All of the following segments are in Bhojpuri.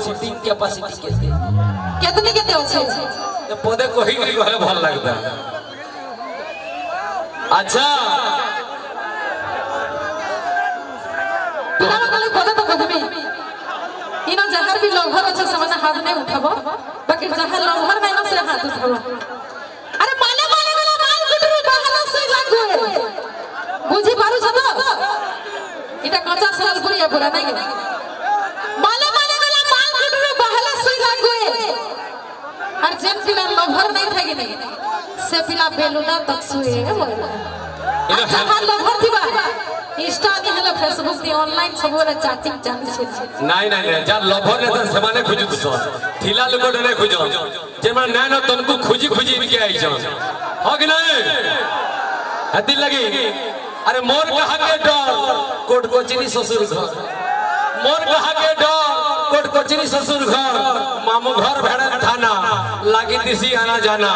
सीटिंग कैपेसिटी कितनी केते होछे तो पदे कहि गई घरे भल लगता। अच्छा पिला वाले पदे तो कहबे इनो जहर भी लवहर আছে সমানে হাত নাই উঠাবো বাকি जहर लवहर নাই না সে হাত উঠাবো। আরে মালে মালে গলা মাল কুটরু বাহানা সই লাগবে বুঝি পারু তো এটা কাঁচা সরাল করিয়া পড়া নাই মালে মালে গলা মাল কুটরু বাহানা সই লাগবে আর যেন পিলা লভর নাই থাকি নাই সে পিলা বেলুনা তক সুয়ে বলা আচ্ছা লভর দিবা इंस्टा नी हला फेसबुक दी ऑनलाइन सब वाला चैटिंग चालू छे नहीं नहीं नहीं जा लभर ने तो समाने खोजुत छ थिला लोग डरे खोजो जे मन ना न तुमको खोजी खोजी इनके आई छ हो कि नहीं हदी लगी। अरे मोर कहा के डर कोट कोचरी ससुर घर मोर कहा के डर कोट कोचरी ससुर घर मामू घर भेड़ा थाना लागी दिसी आना जाना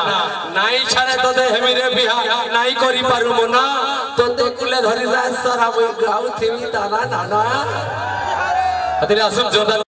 नाई छाड़े तो दे हेमिरे बिहा नाई करी पारु मना तो ते कुले धरी रात सारा वो ग्राउ थेमी ताना नाना अतिले असम जोरदार